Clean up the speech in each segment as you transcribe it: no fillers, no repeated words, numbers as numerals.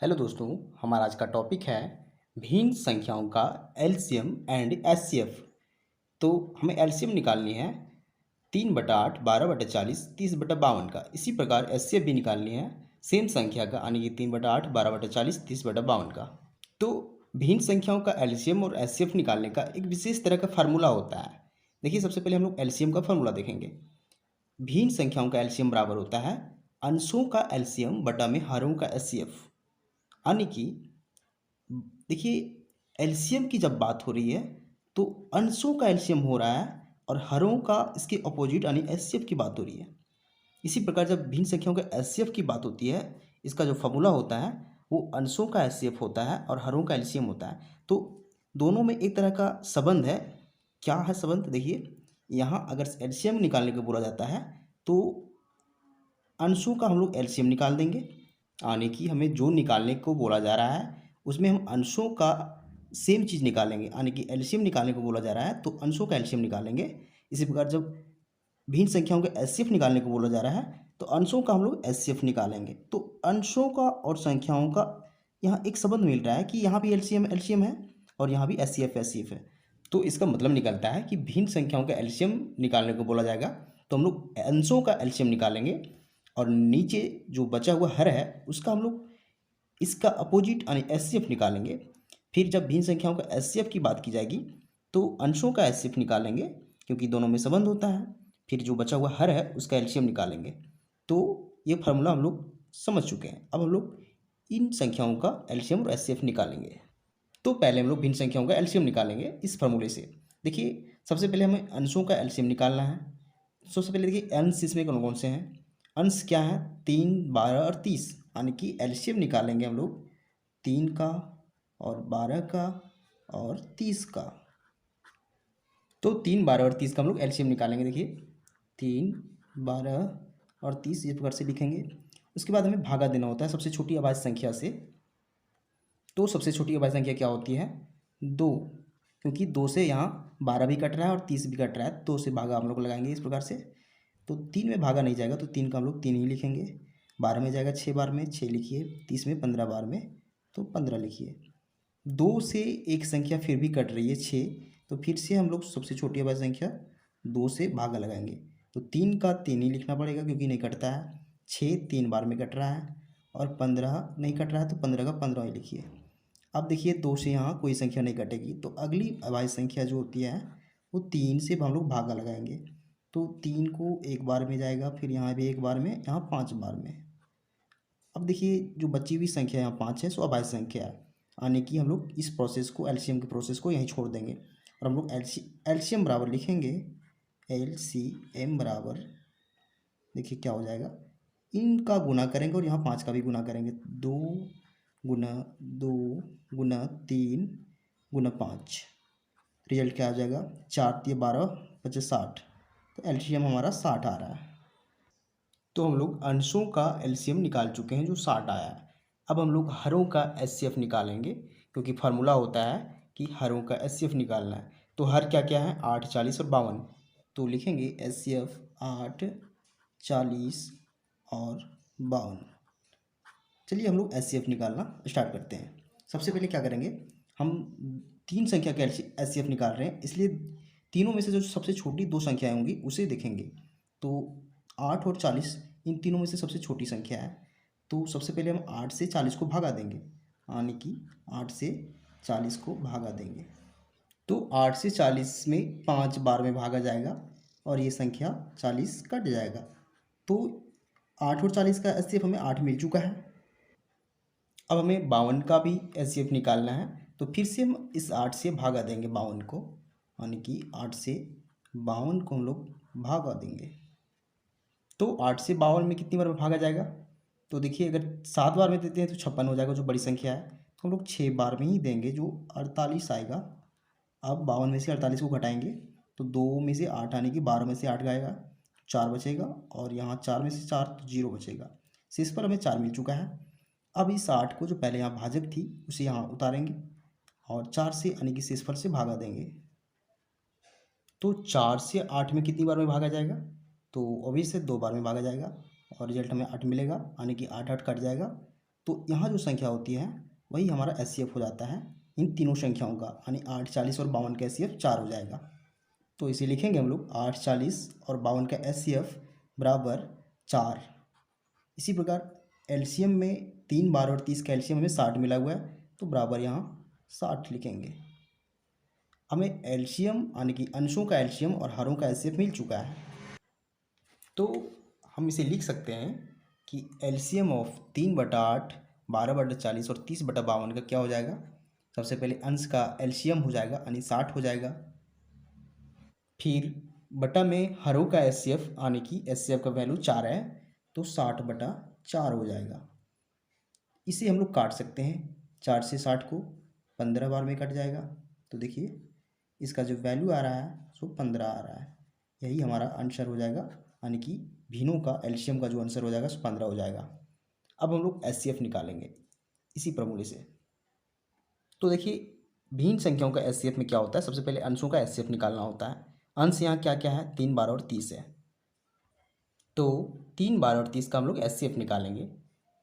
Hello दोस्तों, हमारा आज का टॉपिक है भिन्न संख्याओं का एलसीएम एंड एचसीएफ। तो हमें एलसीएम निकालनी है 3/8, 12/40, 30/52 का। इसी प्रकार एचसीएफ भी निकालनी है सेम संख्या का, यानी कि 3/8, 12/40, 30/52 का। तो भिन्न संख्याओं का एलसीएम और एचसीएफ निकालने का एक विशेष तरह का फार्मूला होता है। देखिए, सबसे पहले हम लोग एलसीएम का फार्मूला देखेंगे। भिन्न संख्याओं का एलसीएम बराबर होता है अंशों का एलसीएम बटा में हरों का एचसीएफ। यानी कि देखिए, एलसीएम की जब बात हो रही है तो अंशों का एलसीएम हो रहा है और हरों का इसके अपोजिट यानी एचसीएफ की बात हो रही है। इसी प्रकार जब भिन्न संख्याओं के एचसीएफ की बात होती है, इसका जो फॉर्मूला होता है वो अंशों का एचसीएफ होता है और हरों का एलसीएम होता है। तो दोनों में एक तरह का संबंध है। क्या है संबंध? देखिए, यहाँ अगर एलसीएम निकालने को बोला जाता है तो अंशों का हम लोग एलसीएम निकाल देंगे, यानी कि हमें जो निकालने को बोला जा रहा है उसमें हम अंशों का सेम चीज़ निकालेंगे, यानी कि एलसीएम निकालने को बोला जा रहा है तो अंशों का एलसीएम निकालेंगे। इसी प्रकार जब भिन्न संख्याओं का एचसीएफ निकालने को बोला जा रहा है तो अंशों का हम लोग एचसीएफ निकालेंगे। तो अंशों का और संख्याओं का यहाँ एक संबंध मिल रहा है कि यहाँ भी एलसीएम एलसीएम है और यहाँ भी एचसीएफ एचसीएफ है। तो इसका मतलब निकलता है कि भिन्न संख्याओं का एलसीएम निकालने को बोला जाएगा तो हम लोग अंशों का एलसीएम निकालेंगे और नीचे जो बचा हुआ हर है उसका हम लोग इसका अपोजिट यानी एचसीएफ निकालेंगे। फिर जब भिन्न संख्याओं का एचसीएफ की बात की जाएगी तो अंशों का एचसीएफ निकालेंगे क्योंकि दोनों में संबंध होता है। फिर जो बचा हुआ हर है उसका एलसीएम निकालेंगे। तो ये फार्मूला हम लोग समझ चुके हैं। अब हम लोग इन संख्याओं का एलसीएम और एचसीएफ निकालेंगे। तो पहले हम लोग भिन्न संख्याओं का एलसीएम निकालेंगे इस फार्मूले से। देखिए, सबसे पहले हमें अंशों का एलसीएम निकालना है। सबसे पहले देखिए अंश इसमें कौन कौन से हैं। अंश क्या है? 3, 12 और 30, यानी कि एलसीएम निकालेंगे हम लोग 3 का और 12 का और 30 का। तो 3, 12 और 30 का हम लोग एलसीएम निकालेंगे। देखिए, 3, 12 और 30 इस प्रकार से लिखेंगे। उसके बाद हमें भागा देना होता है सबसे छोटी अभाज्य संख्या से। तो सबसे छोटी अभाज्य संख्या क्या होती है? 2, क्योंकि 2 से यहाँ 12 भी कट रहा है और 30 भी कट रहा है, 2 से भागा हम लोग लगाएंगे इस प्रकार से। तो 3 में भागा नहीं जाएगा तो 3 का हम लोग 3 ही लिखेंगे। 12 में जाएगा 6 बार में 6 लिखिए। 30 में 15 बार में तो 15 लिखिए। 2 से एक संख्या फिर भी कट रही है 6, तो फिर से हम लोग सबसे छोटी अभाज्य संख्या 2 से भागा लगाएंगे। तो 3 का 3 ही लिखना पड़ेगा क्योंकि नहीं कटता है। 6 3 बार में कट रहा है और 15 नहीं कट रहा है तो 15 का 15 ही लिखिए। अब देखिए, 2 से यहाँ कोई संख्या नहीं कटेगी तो अगली अभाज्य संख्या जो होती है वो 3 से हम लोग भागा लगाएंगे। तो 3 को एक बार में जाएगा, फिर यहाँ भी एक बार में, यहाँ 5 बार में। अब देखिए, जो बची हुई संख्या यहाँ 5 है सो अभाज्य संख्या है, यानी कि हम लोग इस प्रोसेस को एलसीएम के प्रोसेस को यहीं छोड़ देंगे और हम लोग एलसीएम बराबर लिखेंगे। एलसीएम बराबर देखिए क्या हो जाएगा, इनका गुना करेंगे और यहाँ 5 का भी गुना करेंगे। 2 गुना 2 गुना 3 गुना 5, रिजल्ट क्या आ जाएगा? 4 3 12 25 60। तो एलसीएम हमारा 60 आ रहा है। तो हम लोग अंशों का एलसीएम निकाल चुके हैं जो 60 आया है। अब हम लोग हरों का एचसीएफ निकालेंगे क्योंकि फार्मूला होता है कि हरों का एचसीएफ निकालना है। तो हर क्या क्या है? 8, 40 और 52। तो लिखेंगे एचसीएफ 8, 40 और 52। चलिए हम लोग एचसीएफ निकालना स्टार्ट करते हैं। सबसे पहले क्या करेंगे, हम 3 संख्या के एचसीएफ निकाल रहे हैं, इसलिए तीनों में से जो सबसे छोटी 2 संख्याएं होंगी उसे देखेंगे। तो 8 और 40 इन तीनों में से सबसे छोटी संख्या है। तो सबसे पहले हम 8 से 40 को भागा देंगे, यानी कि 8 से 40 को भागा देंगे। तो 8 से 40 में 5 बार में भागा जाएगा और ये संख्या 40 कट जाएगा। तो 8 और 40 का एचसीएफ हमें 8 मिल चुका है। अब हमें 52 का भी एचसीएफ निकालना है। तो फिर से हम इस 8 से भागा देंगे 52 को, यानी कि 8 से 52 को हम लोग भागा देंगे। तो 8 से 52 में कितनी बार में भागा जाएगा? तो देखिए, अगर 7 बार में देते हैं तो 56 हो जाएगा जो बड़ी संख्या है। तो हम लोग 6 बार में ही देंगे जो 48 आएगा। अब 52 में से 48 को घटाएंगे तो 2 में से 8 आने की 12 में से 8 गएगा, 4 बचेगा और यहाँ 4 में से 4 तो 0 बचेगा। शेष पर हमें 4 मिल चुका है। अब इस 8 को जो पहले यहाँ भाजक थी उसे यहाँ उतारेंगे और 4 से यानी कि शेषफल से भागा देंगे। तो 4 से 8 में कितनी बार में भागा जाएगा? तो ऑब्वियस है 2 बार में भागा जाएगा और रिजल्ट हमें 8 मिलेगा, यानी कि 8 8 कट जाएगा। तो यहाँ जो संख्या होती है वही हमारा एचसीएफ हो जाता है इन तीनों संख्याओं का, यानी 8, 40 और 52 का एचसीएफ 4 हो जाएगा। तो इसे लिखेंगे हम लोग 8, 40 और 52 का एचसीएफ बराबर 4। इसी प्रकार एलसीएम में 3, 12 और 30 का एलसीएम हमें 60 मिला हुआ है, तो बराबर यहाँ 60 लिखेंगे। हमें एलसीएम यानी कि अंशों का एलसीएम और हरों का एचसीएफ मिल चुका है, तो हम इसे लिख सकते हैं कि एलसीएम ऑफ 3/8, 12/40 और 30/52 का क्या हो जाएगा। सबसे पहले अंश का एलसीएम हो जाएगा यानी 60 हो जाएगा, फिर बटा में हरों का एचसीएफ यानी कि एचसीएफ का वैल्यू 4 है, तो 60/4 हो जाएगा। इसे हम लोग काट सकते हैं, 4 से 60 को 15 बार में कट जाएगा, तो देखिए इसका जो वैल्यू आ रहा है सो 15 आ रहा है। यही हमारा आंसर हो जाएगा, यानी कि भिन्नों का एलसीएम का जो आंसर हो जाएगा सो 15 हो जाएगा। अब हम लोग एचसीएफ निकालेंगे इसी फॉर्मूले से। तो देखिए भिन्न संख्याओं का एचसीएफ में क्या होता है, सबसे पहले अंशों का एचसीएफ निकालना होता है। अंश यहाँ क्या क्या है, 3, 12 और 30 है, तो 3, 12 और 30 का हम लोग एचसीएफ निकालेंगे।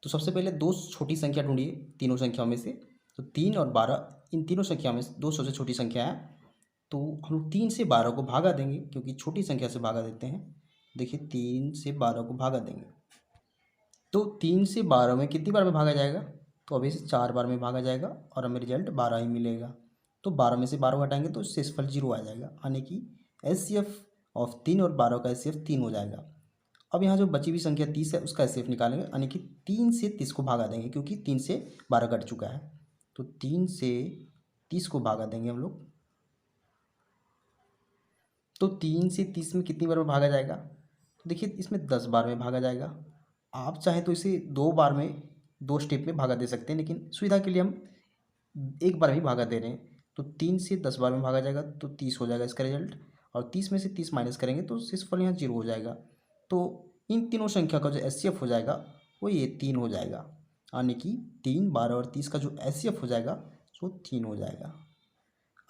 तो सबसे पहले दो छोटी संख्या ढूंढिए तीनों संख्याओं में से, तो 3 और 12 इन तीनों संख्याओं में दो सबसे छोटी संख्या है, तो हम लोग 3 से 12 को भागा देंगे, क्योंकि छोटी संख्या से भागा देते हैं। देखिए 3 से 12 को भागा देंगे, तो 3 से 12 में कितनी बार में भागा जाएगा, तो अभी से 4 बार में भागा जाएगा और हमें रिजल्ट 12 ही मिलेगा। तो 12 में से 12 हटाएंगे तो शेषफल 0 आ जाएगा, यानी कि एचसीएफ ऑफ 3 और 12 का एचसीएफ 3 हो जाएगा। अब यहाँ जो बची हुई संख्या 30 है उसका एचसीएफ निकालेंगे, यानी कि 3 से 30 को भागा देंगे, क्योंकि 3 से 12 कट चुका है, तो 3 से 30 को भागा देंगे हम लोग। तो 3 से 30 में कितनी बार में भागा जाएगा, तो देखिए इसमें 10 बार में भागा जाएगा। आप चाहें तो इसे 2 बार में 2 स्टेप में भागा दे सकते हैं, लेकिन सुविधा के लिए हम एक बार में ही भागा दे रहे हैं। तो 3 से 10 बार में भागा जाएगा तो 30 हो जाएगा इसका रिजल्ट, और 30 में से 30 माइनस करेंगे तो शेषफल यहाँ 0 हो जाएगा। तो इन तीनों संख्या का जो एचसीएफ हो जाएगा वो ये 3 हो जाएगा, यानी कि 3, 12 और 30 का जो एचसीएफ हो जाएगा वो 3 हो जाएगा।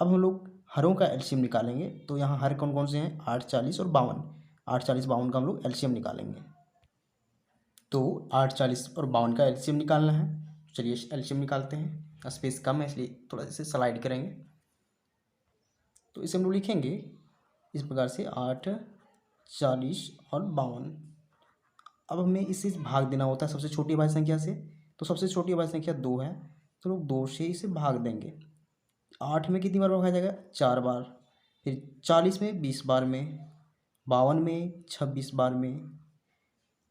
अब हम लोग हरों का एलसीएम निकालेंगे, तो यहाँ हर कौन कौन से हैं, 8, 40 और 52। 8, 40, 52 का हम लोग एलसीएम निकालेंगे, तो 8, 40 और 52 का एलसीएम निकालना है। चलिए एलसीएम निकालते हैं, स्पेस कम है इसलिए थोड़ा इसे स्लाइड करेंगे। तो इसे हम लोग लिखेंगे इस प्रकार से 8, 40 और 52। अब हमें इसे भाग देना होता है सबसे छोटी अभाज्य संख्या से, तो सबसे छोटी अभाज्य संख्या 2 है, तो लोग 2 से इसे भाग देंगे। 8 में कितनी बार भागा जाएगा, 4 बार, फिर 40 में 20 बार में, 52 में 26 बार में,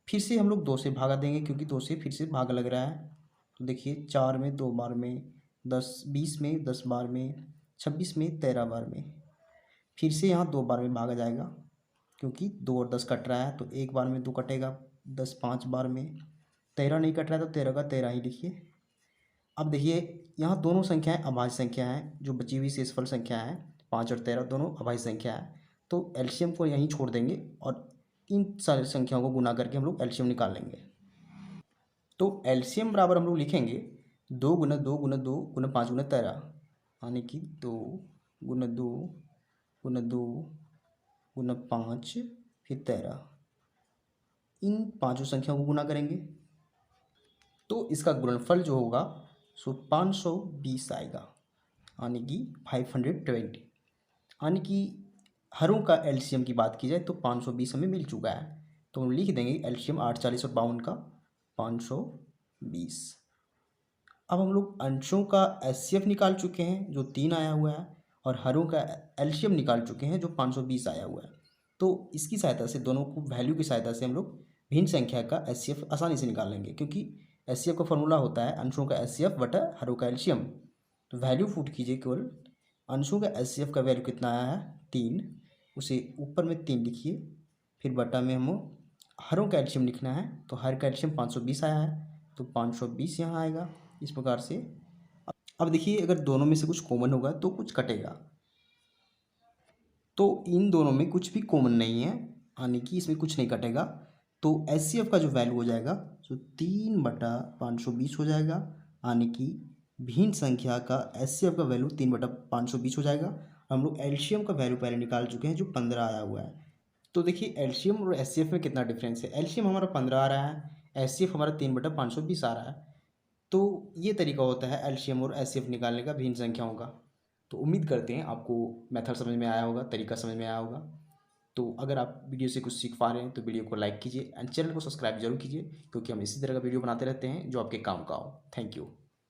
फिर से हम लोग 2 से भागा देंगे, क्योंकि 2 से फिर से भाग लग रहा है। तो देखिए 4 में 2 बार में, 20 में 10 बार में, 26 में 13 बार में, फिर से यहाँ 2 बार में भागा जाएगा, क्योंकि 2 और 10 कट रहा है, तो एक बार में 2 कटेगा, 10 5 बार में, 13 नहीं कट रहा है तो 13 का 13 ही लिखिए। अब देखिए यहाँ दोनों संख्याएं अभाज्य संख्या हैं, जो बची हुई शेषफल संख्या है 5 और 13 दोनों अभाज्य संख्या है, तो एलसीएम को यहीं छोड़ देंगे और इन सारी संख्याओं को गुना करके हम लोग एलसीएम निकाल लेंगे। तो एलसीएम बराबर हम लोग लिखेंगे 2 गुना 2 गुना 2 गुना 5 गुना 13, यानी कि 2 गुना 2 गुना 2 गुना 5 फिर 13, इन पांचों संख्याओं को गुना करेंगे, तो इसका गुणनफल जो होगा सो 520 आएगा, यानी कि 520। यानी कि हरों का एलसीएम की बात की जाए तो 520 हमें मिल चुका है, तो हम लिख देंगे एलसीएम 8, 40 और 52 का 520। अब हम लोग अंशों का एचसीएफ निकाल चुके हैं जो 3 आया हुआ है, और हरों का एलसीएम निकाल चुके हैं जो 520 आया हुआ है। तो इसकी सहायता से, दोनों को वैल्यू की सहायता से हम लोग भिन्न संख्या का एचसीएफ आसानी से निकाल लेंगे, क्योंकि एचसीएफ का फॉर्मूला होता है अंशों का एचसीएफ बटा हरों का एलसीएम। तो वैल्यू पुट कीजिए, केवल अंशों का एचसीएफ का वैल्यू कितना आया है 3, उसे ऊपर में 3 लिखिए, फिर बटा में हम हरों का एलसीएम लिखना है, तो हर का एलसीएम 520 आया है, तो 520 यहाँ आएगा इस प्रकार से। अब देखिए अगर दोनों में से कुछ कॉमन होगा तो कुछ कटेगा, तो इन दोनों में कुछ भी कॉमन नहीं है, यानी कि इसमें कुछ नहीं कटेगा, तो एचसीएफ का जो वैल्यू हो जाएगा तो 3/520 हो जाएगा, यानी कि भिन्न संख्या का एचसीएफ का वैल्यू 3/520 हो जाएगा। हम लोग एलसीएम का वैल्यू पहले निकाल चुके हैं जो 15 आया हुआ है। तो देखिए एलसीएम और एचसीएफ में कितना डिफरेंस है, एलसीएम हमारा 15 आ रहा है, एचसीएफ हमारा 3/520 आ रहा है। तो ये तरीका होता है एलसीएम और एचसीएफ निकालने का भिन्न संख्याओं का। तो उम्मीद करते हैं आपको मेथड समझ में आया होगा, तरीका समझ में आया होगा। तो अगर आप वीडियो से कुछ सीख पा रहे हैं तो वीडियो को लाइक कीजिए एंड चैनल को सब्सक्राइब जरूर कीजिए, क्योंकि हम इसी तरह का वीडियो बनाते रहते हैं जो आपके काम का हो। Thank you.